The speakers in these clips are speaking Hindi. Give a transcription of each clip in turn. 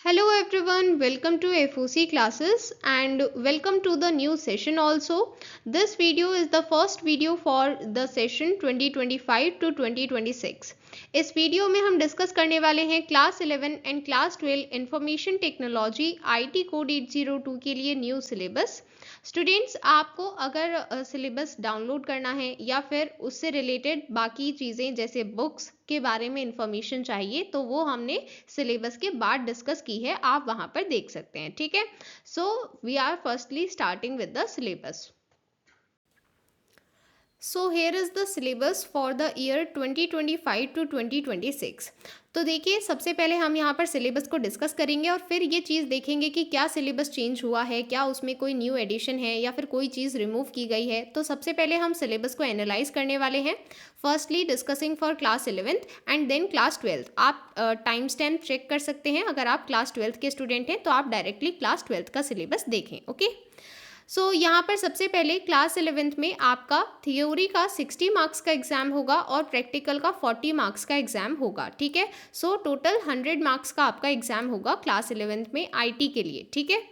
Hello everyone, welcome to FOC classes and welcome to the new session also. This video is the first video for the session 2025 to 2026. इस वीडियो में हम डिस्कस करने वाले हैं class 11 and class 12 information technology IT code 802 के लिए न्यू सिलेबस। स्टूडेंट्स, आपको अगर सिलेबस डाउनलोड करना है या फिर उससे रिलेटेड बाकी चीज़ें जैसे बुक्स के बारे में इंफॉर्मेशन चाहिए तो वो हमने सिलेबस के बाद डिस्कस की है, आप वहां पर देख सकते हैं। ठीक है, so we are firstly starting with the syllabus. So here is the syllabus for the year 2025 to 2026। तो देखिए, सबसे पहले हम यहाँ पर सिलेबस को डिस्कस करेंगे और फिर ये चीज़ देखेंगे कि क्या सिलेबस चेंज हुआ है, क्या उसमें कोई न्यू एडिशन है या फिर कोई चीज़ रिमूव की गई है। तो सबसे पहले हम सिलेबस को एनालाइज करने वाले हैं, firstly discussing for class 11th and then class 12th। आप टाइम स्टैम्प चेक कर सकते हैं, अगर आप क्लास 12th के स्टूडेंट हैं तो आप डायरेक्टली क्लास 12th का सिलेबस देखें। ओके, सो यहाँ पर सबसे पहले क्लास 11th में आपका थियोरी का 60 मार्क्स का एग्जाम होगा और प्रैक्टिकल का 40 मार्क्स का एग्जाम होगा। ठीक है, सो टोटल 100 मार्क्स का आपका एग्जाम होगा क्लास 11th में आईटी के लिए। ठीक है,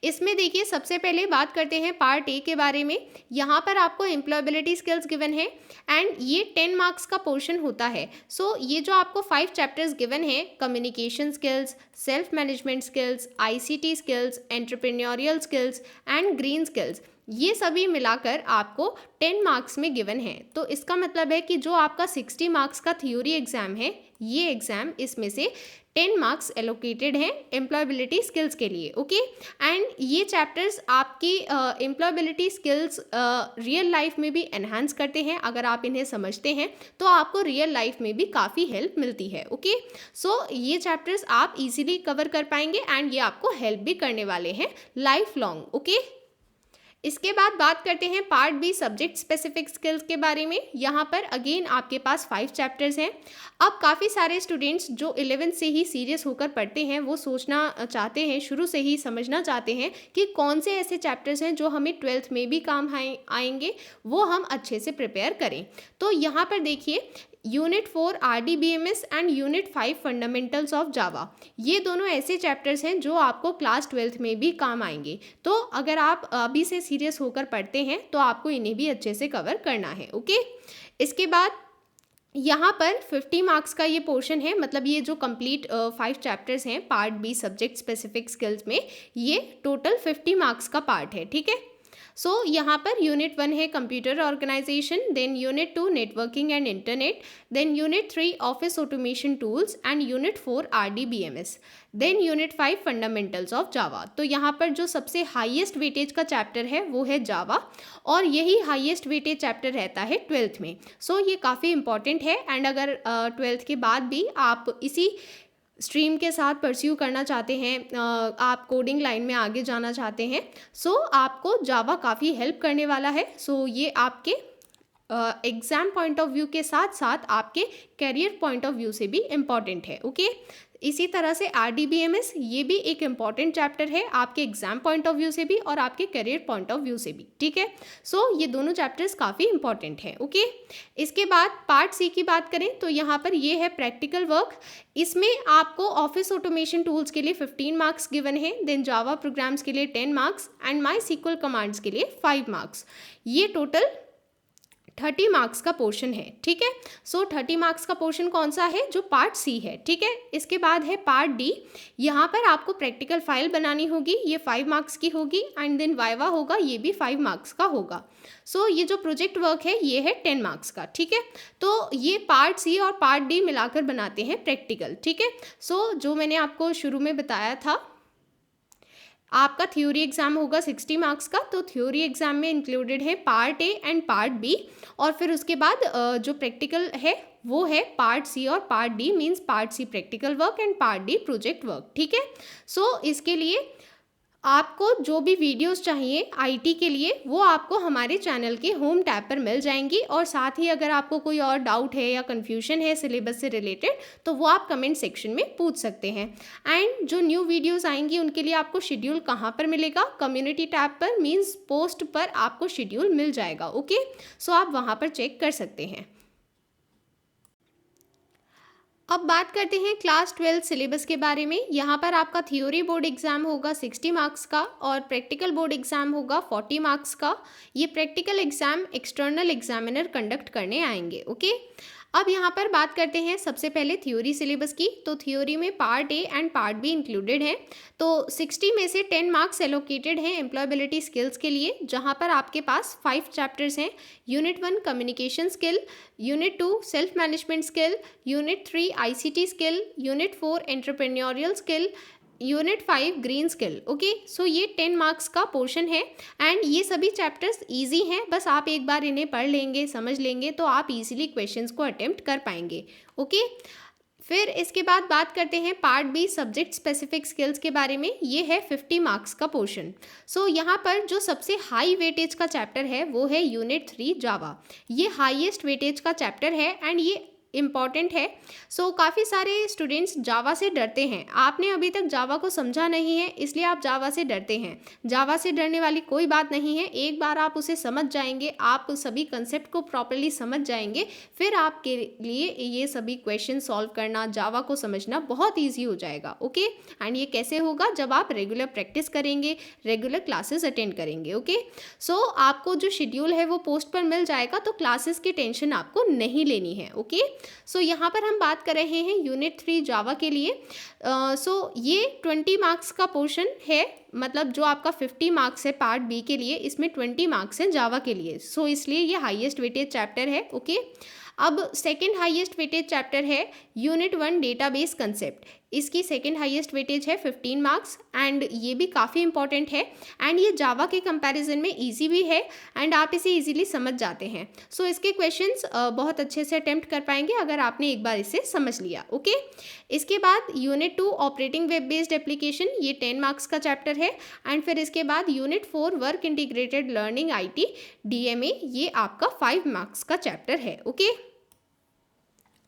इसमें देखिए सबसे पहले बात करते हैं पार्ट ए के बारे में। यहाँ पर आपको एम्प्लॉयबिलिटी स्किल्स गिवन है एंड ये 10 मार्क्स का पोर्शन होता है। सो ये जो आपको 5 चैप्टर्स गिवन है, communication skills, self management skills, ICT skills, entrepreneurial skills and green skills, ये सभी मिलाकर आपको 10 मार्क्स में गिवन है। तो इसका मतलब है कि जो आपका 60 मार्क्स का थ्योरी एग्जाम है, ये एग्जाम इसमें से 10 मार्क्स एलोकेटेड हैं एम्प्लॉयबिलिटी स्किल्स के लिए। ओके, एंड ये चैप्टर्स आपकी एम्प्लॉयबिलिटी स्किल्स रियल लाइफ में भी एनहांस करते हैं। अगर आप इन्हें समझते हैं तो आपको रियल लाइफ में भी काफ़ी हेल्प मिलती है। ओके, सो ये चैप्टर्स आप इजीली कवर कर पाएंगे एंड ये आपको हेल्प भी करने वाले हैं लाइफ लॉन्ग। ओके, इसके बाद बात करते हैं part be subject specific skills के बारे में। यहाँ पर अगेन आपके पास 5 चैप्टर्स हैं। अब काफ़ी सारे स्टूडेंट्स जो 11th से ही सीरियस होकर पढ़ते हैं वो सोचना चाहते हैं, शुरू से ही समझना चाहते हैं कि कौन से ऐसे चैप्टर्स हैं जो हमें 12th में भी काम आएंगे, वो हम अच्छे से प्रिपेयर करें। तो यहाँ पर देखिए, unit 4 RDBMS and unit 5 fundamentals of जावा, ये दोनों ऐसे चैप्टर्स हैं जो आपको क्लास 12th में भी काम आएंगे। तो अगर आप अभी से सीरियस होकर पढ़ते हैं तो आपको इन्हें भी अच्छे से कवर करना है। ओके, इसके बाद यहाँ पर 50 मार्क्स का ये पोर्शन है, मतलब ये जो कंप्लीट 5 चैप्टर्स हैं part be subject specific skills में, ये टोटल 50 मार्क्स का पार्ट है। ठीक है, सो यहाँ पर यूनिट 1 है computer organisation, then unit 2 networking and internet, then unit 3 office automation tools and unit 4 RDBMS, then unit 5 fundamentals of Java. तो यहाँ पर जो सबसे हाईएस्ट वेटेज का चैप्टर है वो है जावा और यही हाईएस्ट वेटेज चैप्टर रहता है 12th में। सो ये काफ़ी इंपॉर्टेंट है एंड अगर 12th के बाद भी आप इसी स्ट्रीम के साथ परस्यू करना चाहते हैं, आप कोडिंग लाइन में आगे जाना चाहते हैं, सो आपको जावा काफ़ी हेल्प करने वाला है। सो ये आपके एग्ज़ाम पॉइंट ऑफ व्यू के साथ साथ आपके करियर पॉइंट ऑफ व्यू से भी इम्पॉर्टेंट है। ओके, इसी तरह से RDBMS ये भी एक इम्पॉर्टेंट चैप्टर है आपके एग्जाम पॉइंट ऑफ व्यू से भी और आपके करियर पॉइंट ऑफ व्यू से भी। ठीक है, सो ये दोनों चैप्टर्स काफ़ी इंपॉर्टेंट हैं। ओके, इसके बाद पार्ट सी की बात करें तो यहाँ पर ये है प्रैक्टिकल वर्क। इसमें आपको ऑफिस ऑटोमेशन टूल्स के लिए 15 मार्क्स गिवन है, देन जावा प्रोग्राम्स के लिए 10 marks and my SQL commands के लिए 5 मार्क्स। ये टोटल 30 मार्क्स का पोर्शन है। ठीक है, सो 30 मार्क्स का पोर्शन कौन सा है, जो पार्ट सी है। ठीक है, इसके बाद है पार्ट डी। यहाँ पर आपको प्रैक्टिकल फाइल बनानी होगी, ये 5 मार्क्स की होगी एंड देन वाइवा होगा, ये भी 5 मार्क्स का होगा। सो ये जो प्रोजेक्ट वर्क है ये है 10 मार्क्स का। ठीक है, तो ये पार्ट सी और पार्ट डी मिलाकर बनाते हैं प्रैक्टिकल। ठीक है, सो जो मैंने आपको शुरू में बताया था, आपका थ्योरी एग्जाम होगा 60 मार्क्स का, तो थ्योरी एग्जाम में इंक्लूडेड है part A and part B और फिर उसके बाद जो प्रैक्टिकल है वो है पार्ट सी और part D, means part C practical work and part D project work. ठीक है, सो इसके लिए आपको जो भी वीडियोस चाहिए आईटी के लिए वो आपको हमारे चैनल के होम टैब पर मिल जाएंगी और साथ ही अगर आपको कोई और डाउट है या कन्फ्यूजन है सिलेबस से रिलेटेड तो वो आप कमेंट सेक्शन में पूछ सकते हैं। एंड जो न्यू वीडियोस आएंगी उनके लिए आपको शेड्यूल कहाँ पर मिलेगा, कम्युनिटी टैब पर, मीन्स पोस्ट पर आपको शेड्यूल मिल जाएगा। ओके, सो आप वहाँ पर चेक कर सकते हैं। अब बात करते हैं क्लास 12 सिलेबस के बारे में। यहाँ पर आपका थ्योरी बोर्ड एग्जाम होगा 60 मार्क्स का और प्रैक्टिकल बोर्ड एग्जाम होगा 40 मार्क्स का। ये practical exam external examiner conduct करने आएंगे। ओके, अब यहाँ पर बात करते हैं सबसे पहले थ्योरी सिलेबस की। तो थ्योरी में part A and part B included है। तो 60 में से 10 मार्क्स एलोकेटेड हैं एम्प्लॉयबिलिटी स्किल्स के लिए, जहाँ पर आपके पास 5 चैप्टर्स हैं। Unit 1 communication skill, unit 2 self management skill, unit 3 ICT skill, unit 4 entrepreneurial skill, unit 5 green skill. Okay, so ये 10 मार्क्स का पोर्शन है एंड ये सभी चैप्टर्स इजी हैं। बस आप एक बार इन्हें पढ़ लेंगे, समझ लेंगे तो आप इजीली क्वेश्चंस को अटेम्प्ट कर पाएंगे। ओके, फिर इसके बाद बात करते हैं part be subject specific skills के बारे में। ये है 50 मार्क्स का पोर्शन। सो यहाँ पर जो सबसे हाई वेटेज का चैप्टर है वो है यूनिट 3 जावा। ये हाईएस्ट वेटेज का चैप्टर है एंड ये इम्पॉर्टेंट है। सो काफ़ी सारे स्टूडेंट्स जावा से डरते हैं। आपने अभी तक जावा को समझा नहीं है इसलिए आप जावा से डरते हैं। जावा से डरने वाली कोई बात नहीं है। एक बार आप उसे समझ जाएंगे, आप सभी कंसेप्ट को प्रॉपर्ली समझ जाएंगे, फिर आपके लिए ये सभी क्वेश्चन सॉल्व करना, जावा को समझना बहुत ईजी हो जाएगा। ओके, एंड ये कैसे होगा? जब आप रेगुलर प्रैक्टिस करेंगे, रेगुलर क्लासेस अटेंड करेंगे। ओके, सो आपको जो शेड्यूल है वो पोस्ट पर मिल जाएगा, तो क्लासेस की टेंशन आपको नहीं लेनी है। ओके, सो यहाँ पर हम बात कर रहे हैं यूनिट 3 जावा के लिए। सो ये 20 मार्क्स का पोर्शन है, मतलब जो आपका 50 मार्क्स है पार्ट बी के लिए, इसमें 20 मार्क्स हैं जावा के लिए। सो इसलिए ये हाईएस्ट वेटेज चैप्टर है। ओके, अब सेकंड हाईएस्ट वेटेज चैप्टर है यूनिट 1 डेटाबेस कंसेप्ट। इसकी सेकंड हाईएस्ट वेटेज है 15 मार्क्स एंड ये भी काफ़ी इंपॉर्टेंट है एंड ये जावा के कंपैरिजन में इजी भी है एंड आप इसे इजीली समझ जाते हैं। सो इसके क्वेश्चंस बहुत अच्छे से अटेम्प्ट कर पाएंगे अगर आपने एक बार इसे समझ लिया। ओके, इसके बाद unit 2 operating web based application, ये 10 मार्क्स का चैप्टर है एंड फिर इसके बाद unit 4 work integrated learning IT DMA, ये आपका 5 मार्क्स का चैप्टर है। ओके,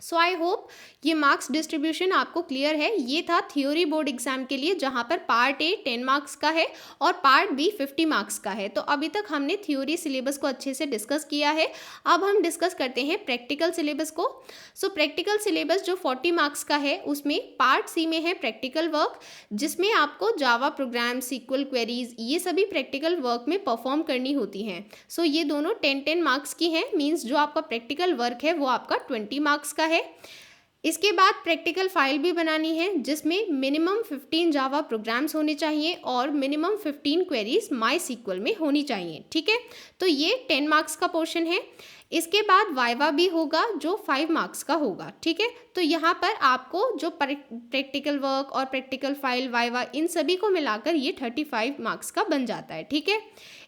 सो आई होप ये मार्क्स डिस्ट्रीब्यूशन आपको क्लियर है। ये था थ्योरी बोर्ड एग्जाम के लिए, जहाँ पर पार्ट ए 10 मार्क्स का है और पार्ट बी 50 मार्क्स का है। तो अभी तक हमने थ्योरी सिलेबस को अच्छे से डिस्कस किया है। अब हम डिस्कस करते हैं प्रैक्टिकल सिलेबस को। सो प्रैक्टिकल सिलेबस जो 40 मार्क्स का है उसमें पार्ट सी में है प्रैक्टिकल वर्क, जिसमें आपको जावा प्रोग्राम, SQL क्वेरीज, ये सभी प्रैक्टिकल वर्क में परफॉर्म करनी होती हैं। सो ये दोनों 10-10 मार्क्स की हैं, मीन्स जो आपका प्रैक्टिकल वर्क है वो आपका 20 मार्क्स का है। इसके बाद प्रैक्टिकल फाइल भी बनानी है जिसमें मिनिमम 15 जावा प्रोग्राम्स होने चाहिए और मिनिमम 15 क्वेरीज MySQL में होनी चाहिए। ठीक है, तो ये 10 मार्क्स का पोर्शन है। इसके बाद वाइवा भी होगा जो 5 मार्क्स का होगा। ठीक है, तो यहाँ पर आपको जो प्रैक्टिकल वर्क और प्रैक्टिकल फाइल, वाइवा, इन सभी को मिलाकर ये 35 मार्क्स का बन जाता है। ठीक है,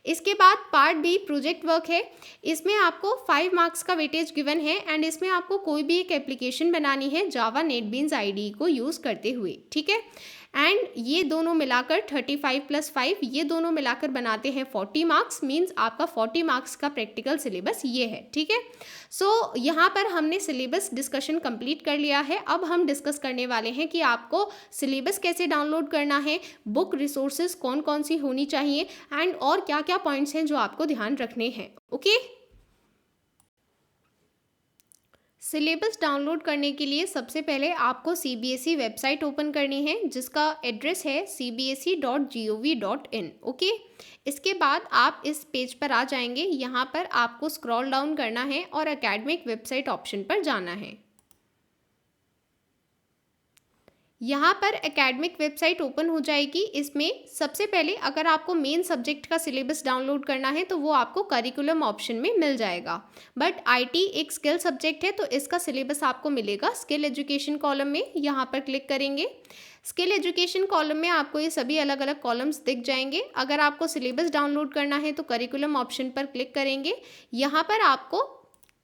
इसके बाद पार्ट बी प्रोजेक्ट वर्क है। इसमें आपको 5 मार्क्स का वेटेज गिवन है एंड इसमें आपको कोई भी एक एप्लीकेशन बनानी है जावा नेटबीन्स IDE को यूज़ करते हुए। ठीक है, एंड ये दोनों मिलाकर 35 + 5, ये दोनों मिलाकर बनाते हैं 40 मार्क्स, मीन्स आपका 40 मार्क्स का प्रैक्टिकल सिलेबस ये है। ठीक है, सो यहाँ पर हमने सिलेबस डिस्कशन कंप्लीट कर लिया है। अब हम डिस्कस करने वाले हैं कि आपको सिलेबस कैसे डाउनलोड करना है, बुक रिसोर्सेज कौन कौन सी होनी चाहिए एंड और क्या क्या पॉइंट्स हैं जो आपको ध्यान रखने हैं। ओके, सिलेबस डाउनलोड करने के लिए सबसे पहले आपको CBSE वेबसाइट ओपन करनी है जिसका एड्रेस है cbse.gov.in। ओके, इसके बाद आप इस पेज पर आ जाएंगे। यहाँ पर आपको स्क्रॉल डाउन करना है और एकेडमिक वेबसाइट ऑप्शन पर जाना है। यहाँ पर एकेडमिक वेबसाइट ओपन हो जाएगी। इसमें सबसे पहले अगर आपको मेन सब्जेक्ट का सिलेबस डाउनलोड करना है तो वो आपको करिकुलम ऑप्शन में मिल जाएगा। बट IT एक स्किल सब्जेक्ट है तो इसका सिलेबस आपको मिलेगा स्किल एजुकेशन कॉलम में। यहाँ पर क्लिक करेंगे, स्किल एजुकेशन कॉलम में आपको ये सभी अलग अलग कॉलम्स दिख जाएंगे। अगर आपको सिलेबस डाउनलोड करना है तो करिकुलम ऑप्शन पर क्लिक करेंगे। यहाँ पर आपको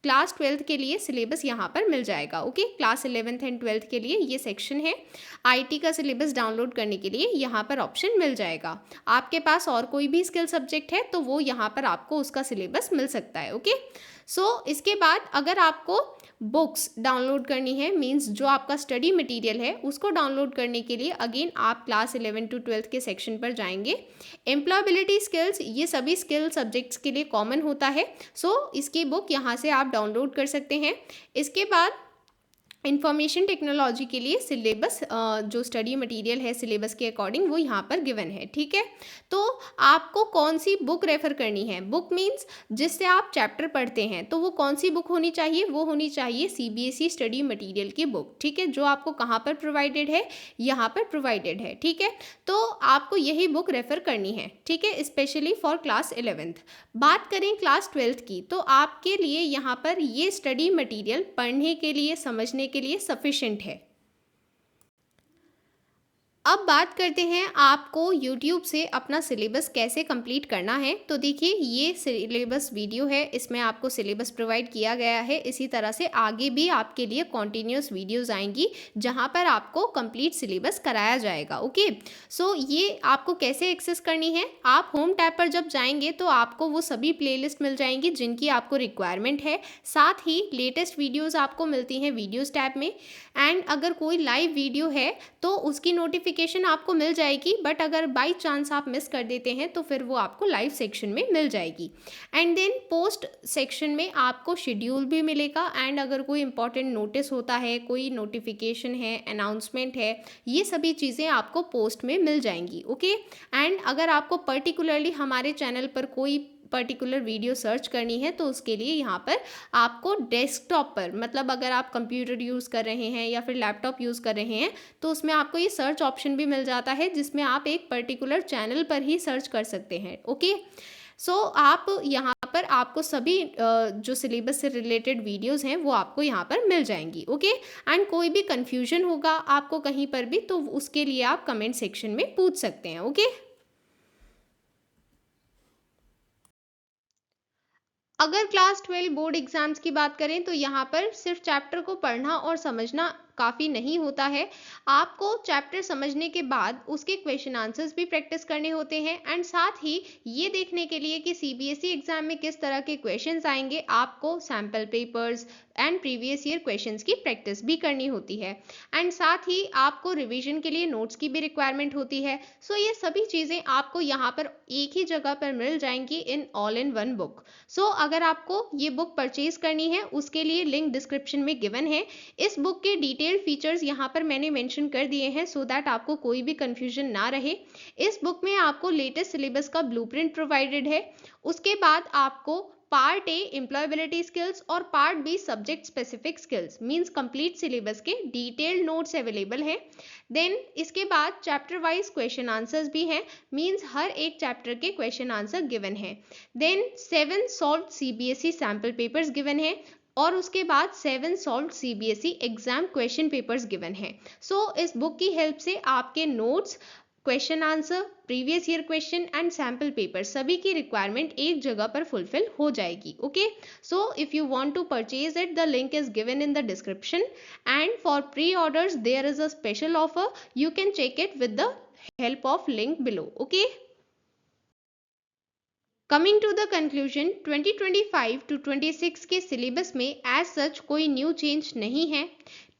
क्लास 12 के लिए सिलेबस यहाँ पर मिल जाएगा। Okay, class 11th and 12th के लिए ये सेक्शन है। IT का सिलेबस डाउनलोड करने के लिए यहाँ पर ऑप्शन मिल जाएगा। आपके पास और कोई भी स्किल सब्जेक्ट है तो वो यहाँ पर आपको उसका सिलेबस मिल सकता है। ओके, सो इसके बाद अगर आपको बुक्स डाउनलोड करनी है, मींस जो आपका स्टडी मटेरियल है उसको डाउनलोड करने के लिए अगेन आप क्लास 11 to 12 के सेक्शन पर जाएंगे। एम्प्लॉयबिलिटी स्किल्स, ये सभी स्किल सब्जेक्ट्स के लिए कॉमन होता है। सो इसकी बुक यहाँ से आप डाउनलोड कर सकते हैं। इसके बाद इंफॉर्मेशन टेक्नोलॉजी के लिए सिलेबस जो स्टडी मटेरियल है सिलेबस के अकॉर्डिंग वो यहाँ पर गिवन है, ठीक है। तो आपको कौन सी बुक रेफ़र करनी है, बुक मीन्स जिससे आप चैप्टर पढ़ते हैं, तो वो कौन सी बुक होनी चाहिए, वो होनी चाहिए सीबीएसई स्टडी मटेरियल की बुक, ठीक है, जो आपको कहाँ पर प्रोवाइडेड है, यहाँ पर प्रोवाइडेड है, ठीक है। तो आपको यही बुक रेफ़र करनी है, ठीक है, स्पेशली फॉर क्लास 11th। बात करें क्लास 12th की, तो आपके लिए यहाँ पर ये स्टडी मटेरियल पढ़ने के लिए, समझने के लिए सफिशिएंट है। अब बात करते हैं आपको यूट्यूब से अपना सिलेबस कैसे कंप्लीट करना है। तो देखिए ये सिलेबस वीडियो है, इसमें आपको सिलेबस प्रोवाइड किया गया है। इसी तरह से आगे भी आपके लिए कॉन्टिन्यूस वीडियोस आएंगी जहां पर आपको कंप्लीट सिलेबस कराया जाएगा। ओके, सो ये आपको कैसे एक्सेस करनी है, आप होम टैब पर जब जाएंगे तो आपको वो सभी प्लेलिस्ट मिल जाएंगी जिनकी आपको रिक्वायरमेंट है। साथ ही लेटेस्ट वीडियोज़ आपको मिलती हैं वीडियोज़ टैब में। एंड अगर कोई लाइव वीडियो है तो उसकी नोटिफिकेशन आपको मिल जाएगी, बट अगर बाई चांस आप मिस कर देते हैं तो फिर वो आपको लाइव सेक्शन में मिल जाएगी। एंड देन पोस्ट सेक्शन में आपको शेड्यूल भी मिलेगा। एंड अगर कोई इंपॉर्टेंट नोटिस होता है, कोई नोटिफिकेशन है, अनाउंसमेंट है, ये सभी चीज़ें आपको पोस्ट में मिल जाएंगी। ओके, एंड अगर आपको पर्टिकुलरली हमारे चैनल पर कोई पर्टिकुलर वीडियो सर्च करनी है तो उसके लिए यहाँ पर आपको डेस्कटॉप पर, मतलब अगर आप कंप्यूटर यूज़ कर रहे हैं या फिर लैपटॉप यूज़ कर रहे हैं तो उसमें आपको ये सर्च ऑप्शन भी मिल जाता है जिसमें आप एक पर्टिकुलर चैनल पर ही सर्च कर सकते हैं। ओके, सो आप यहाँ पर आपको सभी जो सिलेबस से रिलेटेड वीडियोस हैं वो आपको यहाँ पर मिल जाएंगी। ओके, एंड कोई भी कन्फ्यूजन होगा आपको कहीं पर भी तो उसके लिए आप कमेंट सेक्शन में पूछ सकते हैं। ओके, अगर क्लास 12 बोर्ड एग्जाम्स की बात करें तो यहाँ पर सिर्फ चैप्टर को पढ़ना और समझना काफ़ी नहीं होता है। आपको चैप्टर समझने के बाद उसके क्वेश्चन आंसर्स भी प्रैक्टिस करने होते हैं। एंड साथ ही ये देखने के लिए कि सीबीएसई एग्जाम में किस तरह के क्वेश्चंस आएंगे, आपको sample papers and previous year questions की प्रैक्टिस भी करनी होती है। एंड साथ ही आपको रिवीजन के लिए नोट्स की भी रिक्वायरमेंट होती है। सो ये सभी चीज़ें आपको यहाँ पर एक ही जगह पर मिल जाएंगी in all in one book. So अगर आपको ये बुक परचेज करनी है उसके लिए लिंक डिस्क्रिप्शन में गिवन है। इस बुक के डिटेल्ड फीचर्स यहाँ पर मैंने मेंशन कर दिए हैं सो दैट आपको कोई भी कंफ्यूजन ना रहे। इस बुक में आपको लेटेस्ट सिलेबस का ब्लूप्रिंट प्रोवाइडेड है। उसके बाद आपको पार्ट ए एम्प्लॉयबिलिटी स्किल्स और part be subject specific skills means complete syllabus के डिटेल्ड नोट्स अवेलेबल हैं। देन इसके बाद चैप्टर वाइज क्वेश्चन आंसर्स भी हैं, मींस हर एक चैप्टर के क्वेश्चन आंसर गिवन है। Then 7 solved CBSE sample papers given है और उसके बाद 7 solved CBSE exam question papers given है। सो इस बुक की हेल्प से आपके notes, question answer, previous year question and sample paper सभी की रिक्वायरमेंट एक जगह पर फुलफिल हो जाएगी। Okay, so if you want to purchase it the link is given in the description and for pre orders there is a special offer, you can check it with the help of link below. Okay, coming to the conclusion, 2025 to 26 के सिलेबस में एज सच कोई न्यू चेंज नहीं है।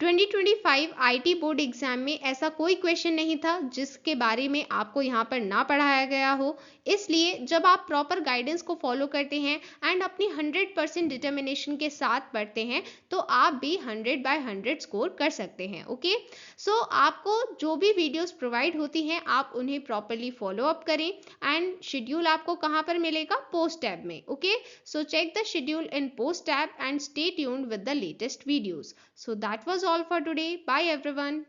2025 आईटी बोर्ड एग्जाम में ऐसा कोई क्वेश्चन नहीं था जिसके बारे में आपको यहाँ पर ना पढ़ाया गया हो। इसलिए जब आप प्रॉपर गाइडेंस को फॉलो करते हैं एंड अपनी 100% डिटर्मिनेशन के साथ पढ़ते हैं तो आप भी 100/100 स्कोर कर सकते हैं। ओके, सो आपको जो भी वीडियोस प्रोवाइड होती हैं आप उन्हें प्रॉपरली फॉलो अप करें। एंड शेड्यूल आपको कहाँ पर मिलेगा, पोस्ट टैब में। Okay, so check the schedule in post tab and stay tuned with the latest videos. So that was all for today. Bye everyone.